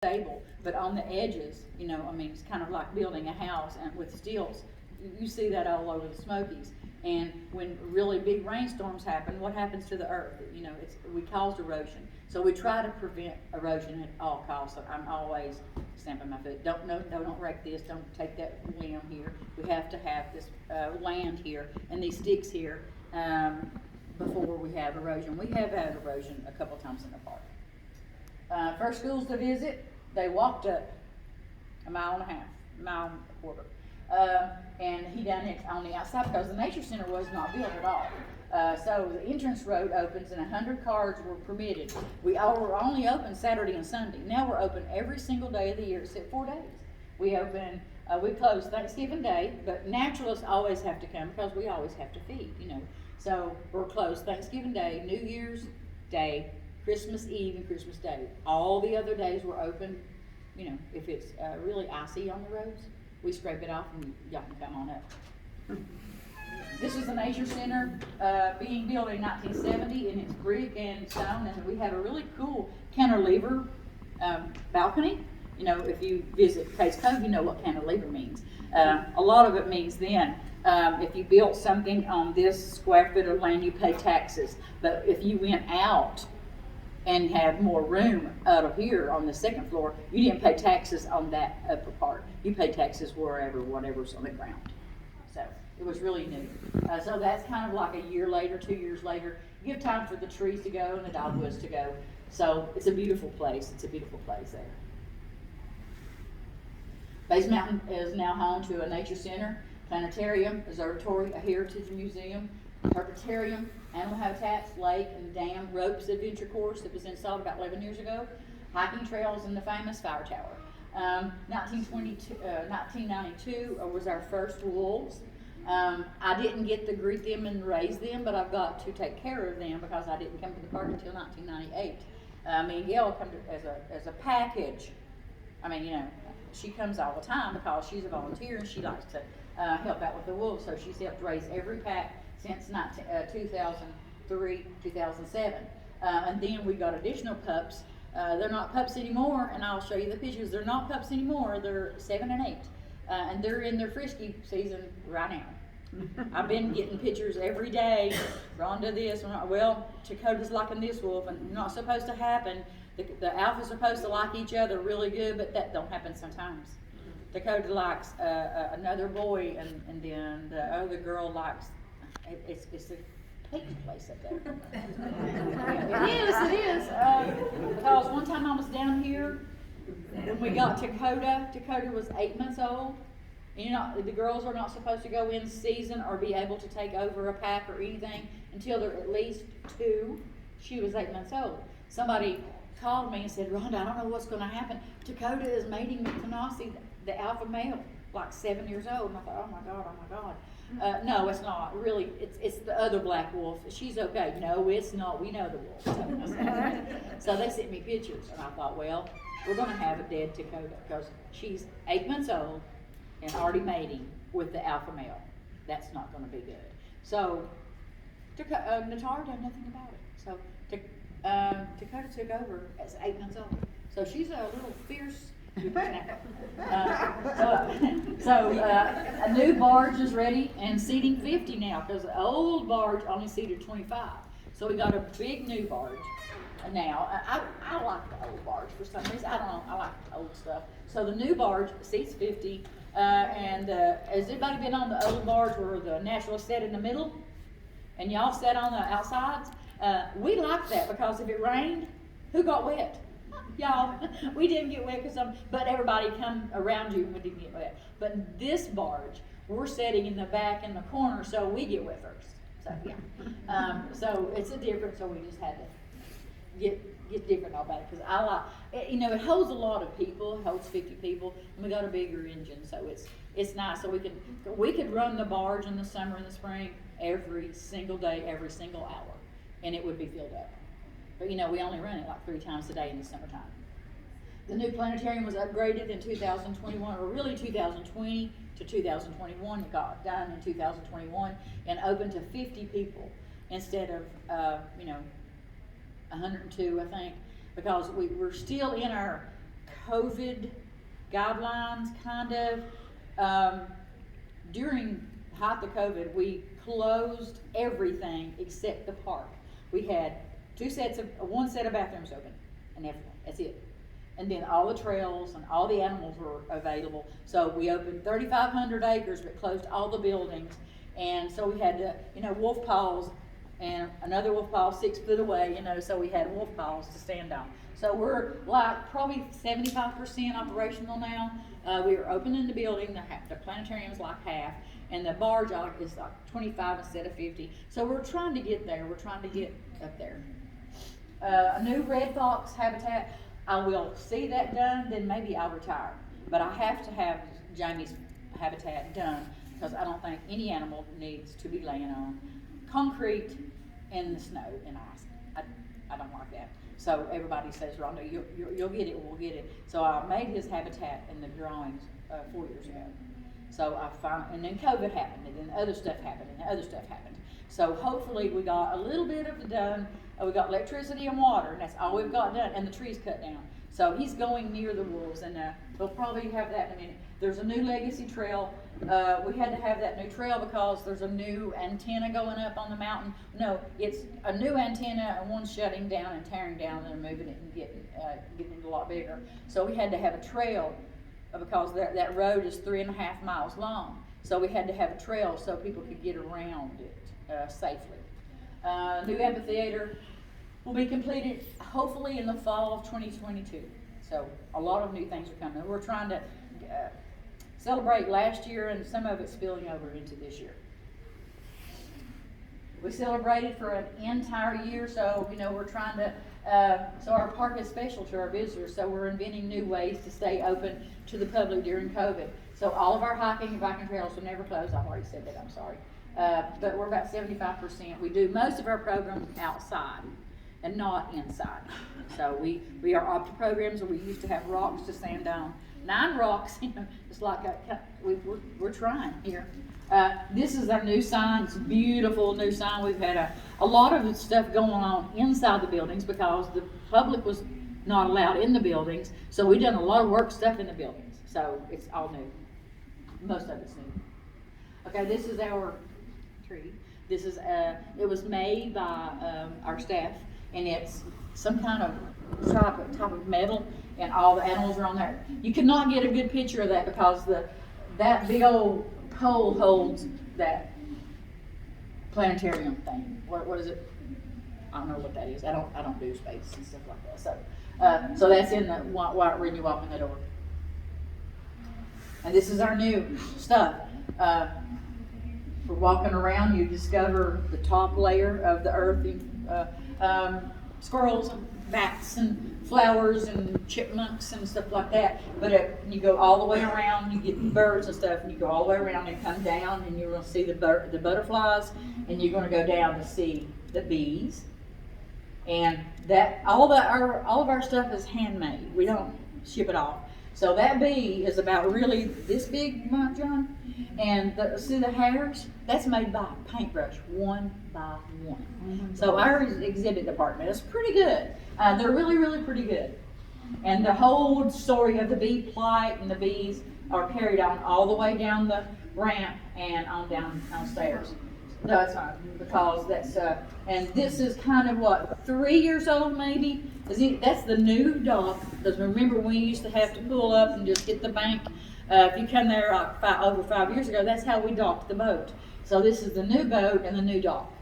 stable, but on the edges, I mean, it's kind of like building a house and with stilts. You see that all over the Smokies. And when really big rainstorms happen, what happens to the earth? We caused erosion. So we try to prevent erosion at all costs. So I'm always stamping my foot. Don't wreck this. Don't take that limb here. We have to have this land here and these sticks here before we have erosion. We have had erosion a couple times in the park. First schools to visit, they walked up a mile and a quarter. And he done it on the outside because the Nature Center was not built at all. So the entrance road opens and 100 cars were permitted. We were only open Saturday and Sunday. Now we're open every single day of the year except 4 days. We close Thanksgiving Day, but naturalists always have to come because we always have to feed, So we're closed Thanksgiving Day, New Year's Day, Christmas Eve, and Christmas Day. All the other days we're open, if it's really icy on the roads, we scrape it off and y'all can come on up. This is the Nature Center being built in 1970, and it's brick and stone, and we have a really cool cantilever balcony. If you visit Case Cove, you know what cantilever means. A lot of it means then, if you built something on this square foot of land, you pay taxes. But if you went out and have more room out of here on the second floor, you didn't pay taxes on that upper part. You pay taxes whatever's on the ground. So it was really neat. So that's kind of like a year later, 2 years later. You give time for the trees to go and the dogwoods to go. So it's a beautiful place. It's a beautiful place there. Base Mountain is now home to a nature center, planetarium, observatory, a heritage museum, herpetarium, animal habitats, lake and dam, ropes adventure course that was installed about 11 years ago, hiking trails, and the famous fire tower. 1992 was our first wolves. I didn't get to greet them and raise them, but I've got to take care of them because I didn't come to the park until 1998. Me and Gail come as a package. I mean, she comes all the time because she's a volunteer and she likes to help out with the wolves. So she's helped raise every pack since 2003, 2007. And then we got additional pups. They're not pups anymore, and I'll show you the pictures. They're not pups anymore. They're 7 and 8. And they're in their frisky season right now. I've been getting pictures every day. Rhonda this, well, Dakota's liking this wolf, and not supposed to happen. The alphas are supposed to like each other really good, but that don't happen sometimes. Dakota likes another boy, and then the other girl likes, it's a picnic place up there. It is. Because one time I was down here, when we got Dakota was 8 months old. And the girls are not supposed to go in season or be able to take over a pack or anything until they're at least 2. She was 8 months old. Somebody called me and said, Rhonda, I don't know what's going to happen. Dakota is mating with Tanasi, the alpha male, like 7 years old. And I thought, oh my God. No, it's not. Really, it's the other black wolf. She's okay. No, it's not. We know the wolf. So they sent me pictures, and I thought, well, we're going to have a dead Dakota because she's 8 months old and already mating with the alpha male. That's not going to be good. So Natar done nothing about it. So Dakota took over as 8 months old. So she's a little fierce. A new barge is ready and seating 50 now because the old barge only seated 25. So we got a big new barge now. I like the old barge for some reason. I don't know. I like the old stuff. So the new barge seats 50. Has anybody been on the old barge where the naturalists sat in the middle and y'all sat on the outsides? We like that because if it rained, who got wet? Y'all. We didn't get wet but everybody come around you and we didn't get wet. But this barge, we're sitting in the back in the corner, so we get wet first. So yeah. So it's a difference. So we just had to get different all about it because I like it holds a lot of people. It holds 50 people, and we got a bigger engine, so it's nice. So we could run the barge in the summer and the spring every single day, every single hour, and it would be filled up. But we only run it like 3 times a day in the summertime. The new planetarium was upgraded in 2021, or really 2020 to 2021. It got done in 2021 and opened to 50 people instead of 102, I think, because we're still in our COVID guidelines, kind of. During the height of COVID, we closed everything except the park. We had one set of bathrooms open, and everything. That's it. And then all the trails and all the animals were available. So we opened 3,500 acres, but closed all the buildings. And so we had to, wolf paws, and another wolf paw 6 foot away, so we had wolf paws to stand on. So we're like probably 75% operational now. We are opening the building. The planetarium is like half, and the barge is like 25 instead of 50. So we're trying to get there. We're trying to get up there. A new red fox habitat. I will see that done, then maybe I'll retire. But I have to have Jamie's habitat done because I don't think any animal needs to be laying on concrete in the snow and ice. I don't like that. So everybody says, Rhonda, you'll get it, we'll get it. So I made his habitat in the drawings 4 years ago. So and then COVID happened, and then other stuff happened, and other stuff happened. So hopefully we got a little bit of it done. We got electricity and water, and that's all we've got done, and the trees cut down. So he's going near the wolves, and we'll probably have that in a minute. There's a new legacy trail. We had to have that new trail because there's a new antenna going up on the mountain. No, it's a new antenna, and one's shutting down and tearing down and moving it and getting it a lot bigger. So we had to have a trail because that road is 3.5 miles long. So we had to have a trail so people could get around it safely. New amphitheater will be completed hopefully in the fall of 2022. So a lot of new things are coming. We're trying to celebrate last year, and some of it's spilling over into this year. We celebrated for an entire year, so we're trying to. So our park is special to our visitors, so we're inventing new ways to stay open to the public during COVID. So all of our hiking and biking trails will never close. I've already said that. I'm sorry. But we're about 75%. We do most of our programs outside and not inside. So we are opted programs where we used to have rocks to stand on. 9 rocks, it's like we're trying here. This is our new sign. It's a beautiful new sign. We've had a lot of stuff going on inside the buildings because the public was not allowed in the buildings. So we've done a lot of work stuff in the buildings. So it's all new. Most of it's new. Okay, this is our tree. This is it was made by our staff, and it's some kind of type of metal, and all the animals are on there. You cannot get a good picture of that because that big old pole holds that planetarium thing. What is it? I don't know what that is. I don't do space and stuff like that. So that's in the white when you walk in the door. And this is our new stuff. For walking around, you discover the top layer of the earth. Squirrels and bats and flowers and chipmunks and stuff like that. But you go all the way around, you get birds and stuff, and you go all the way around and come down, and you're going to see the butterflies, and you're going to go down to see the bees. And that all of our stuff is handmade. We don't ship it off. So that bee is about really this big, John, and see the hairs? That's made by paintbrush, one by one. Mm-hmm. So our exhibit department is pretty good. They're really, really pretty good. And the whole story of the bee plight and the bees are carried on all the way down the ramp and on downstairs. No, it's not, because that's, and this is kind of 3 years old maybe? That's the new dock, because remember we used to have to pull up and just hit the bank. If you come there over 5 years ago, that's how we docked the boat. So this is the new boat and the new dock.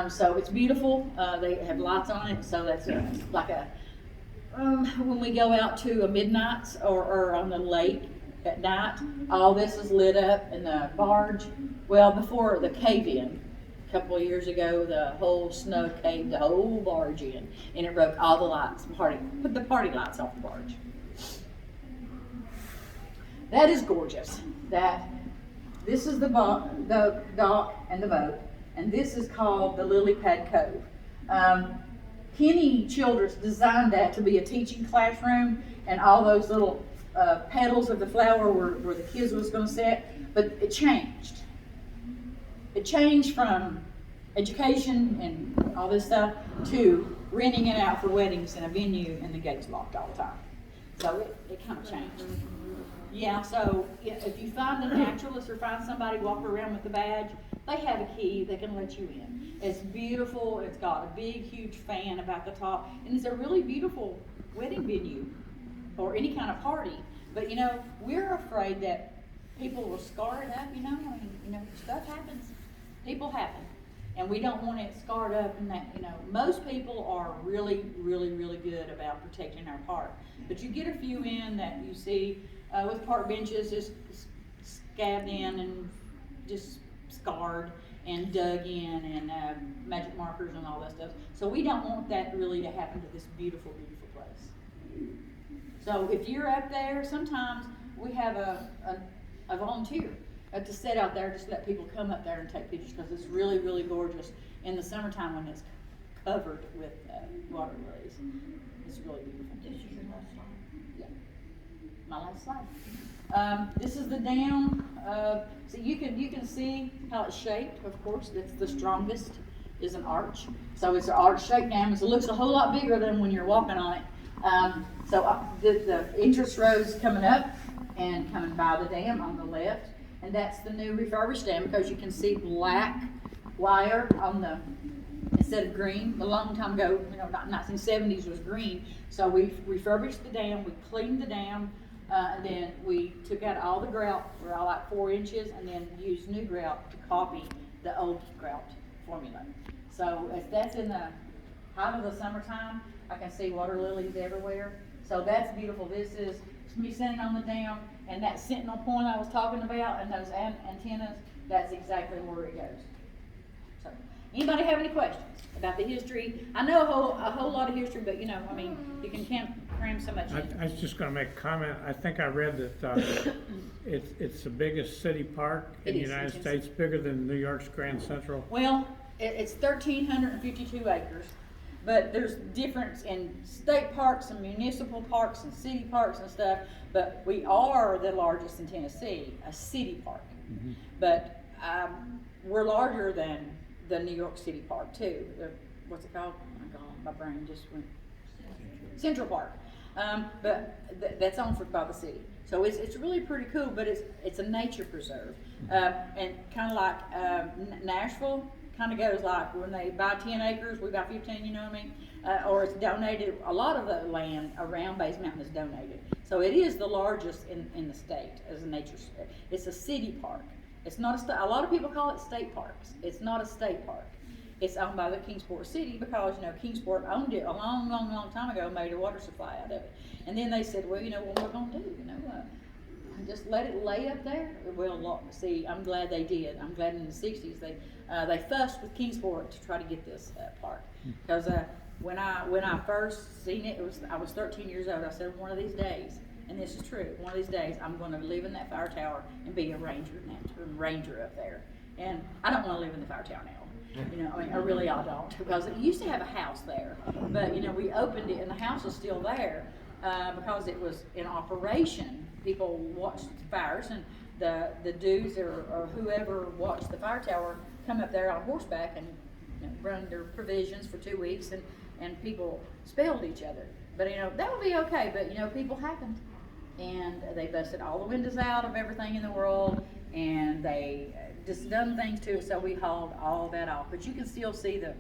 So it's beautiful. They have lights on it, so that's like when we go out to a midnights or on the lake at night, all this is lit up in the barge. Well, before the cave-in, a couple of years ago, the whole snow caved the whole barge in, and it broke all the lights. Put the party lights off the barge. That is gorgeous. This is the dock and the boat, and this is called the Lily Pad Cove. Kenny Childress designed that to be a teaching classroom, and all those little petals of the flower where the kids was going to sit, but it changed. It changed from education and all this stuff to renting it out for weddings in a venue, and the gates locked all the time. So it kind of changed. Yeah, so if you find a naturalist or find somebody walking around with a badge, they have a key, they can let you in. It's beautiful, it's got a big, huge fan about the top, and it's a really beautiful wedding venue or any kind of party. But we're afraid that people will scar it up, I mean, stuff happens. People happen. And we don't want it scarred up and that, most people are really, really, really good about protecting our park. But you get a few in that you see with park benches just scabbed in and just scarred and dug in and magic markers and all that stuff. So we don't want that really to happen to this beautiful, beautiful place. So if you're up there, sometimes we have a volunteer to sit out there, just let people come up there and take pictures because it's really, really gorgeous in the summertime when it's covered with water lilies. It's really beautiful. This is your last slide. Yeah, my last slide. This is the dam. So you can see how it's shaped. Of course, it's the strongest is an arch. So it's an arch-shaped dam. So it looks a whole lot bigger than when you're walking on it. The entrance road's coming up and coming by the dam on the left. And that's the new refurbished dam because you can see black wire on the, instead of green. A long time ago, 1970s was green. So we refurbished the dam, we cleaned the dam, and then we took out all the grout, we're all like 4 inches, and then used new grout to copy the old grout formula. So if that's in the height of the summertime, I can see water lilies everywhere. So that's beautiful. This is me standing on the dam, and that sentinel point I was talking about, and those antennas, that's exactly where it goes. So, anybody have any questions about the history? I know a whole lot of history, but you can't cram so much in. I was just going to make a comment. I think I read that it's the biggest city park in the United States, bigger than New York's Grand Central. Well, it's 1,352 acres. But there's difference in state parks and municipal parks and city parks and stuff. But we are the largest in Tennessee, a city park. Mm-hmm. But we're larger than the New York City Park too. What's it called? Oh my God, my brain just went. Central Park. But that's owned by the city. So it's really pretty cool. But it's a nature preserve, and kind of like Nashville. Kind of goes like when they buy 10 acres, we buy 15, you know what I mean? Or it's donated. A lot of the land around Bays Mountain is donated. So it is the largest in the state as a nature. It's a city park. It's not a state. A lot of people call it state parks. It's not a state park. It's owned by the Kingsport City because Kingsport owned it a long, long, long time ago, made a water supply out of it. And then they said, well, what we're going to do, just let it lay up there. Well, see, I'm glad they did. I'm glad in the 60s they fussed with Kingsport to try to get this park. Because when I first seen it, I was 13 years old. I said, one of these days, and this is true, one of these days I'm going to live in that fire tower and be a ranger up there. And I don't want to live in the fire tower now. I really don't, because it used to have a house there, but we opened it and the house is still there because it was in operation. People watched the fires, and the dudes or whoever watched the fire tower come up there on horseback and run their provisions for 2 weeks, and people spelled each other. But that would be okay. But people happened, and they busted all the windows out of everything in the world, and they just done things to it. So we hauled all that off. But you can still see the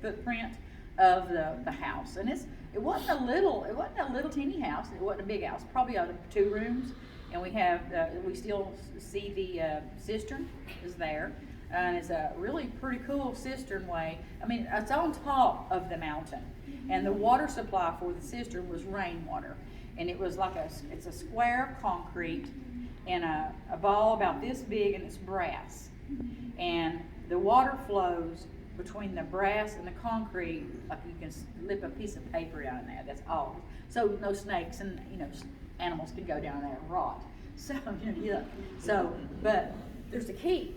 footprint of the house, and it wasn't a little teeny house. It wasn't a big house. Probably 2 rooms, and we still see the cistern is there, and it's a really pretty cool cistern way. I mean, it's on top of the mountain, and the water supply for the cistern was rainwater, and it was like it's a square of concrete and a ball about this big, and it's brass, and the water flows between the brass and the concrete, like you can slip a piece of paper down there. That's all. So no snakes and animals can go down there and rot. So So, but there's a key.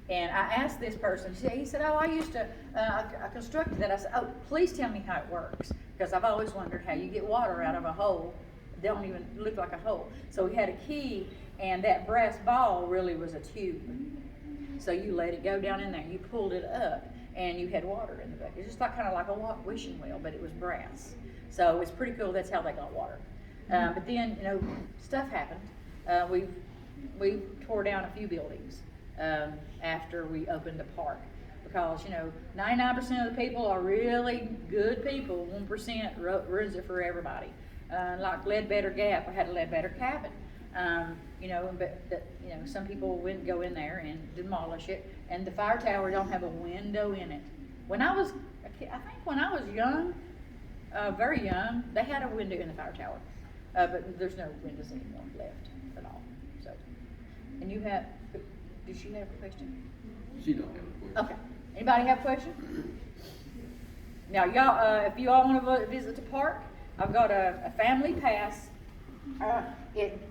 And I asked this person. He said, "Oh, I used to. I constructed that." I said, "Oh, please tell me how it works, because I've always wondered how you get water out of a hole. They don't even look like a hole." So we had a key, and that brass ball really was a tube. So you let it go down in there. You pulled it up, and you had water in the back. It's just kind of like a wishing well, but it was brass. So it's pretty cool. That's how they got water. But then, you know, stuff happened. We tore down a few buildings, after we opened the park. Because, you know, 99% of the people are really good people, 1% ruins it for everybody. Like Ledbetter Gap, I had a Ledbetter cabin. You know, you know, some people wouldn't go in there and demolish it, and the fire tower don't have a window in it. When I was a kid, I think when I was young, very young, they had a window in the fire tower, but there's no windows anymore left at all. So, and you have, did she have a question? She don't have a question. Okay. Anybody have a question? Now, y'all, if you all want to visit the park, I've got a family pass. It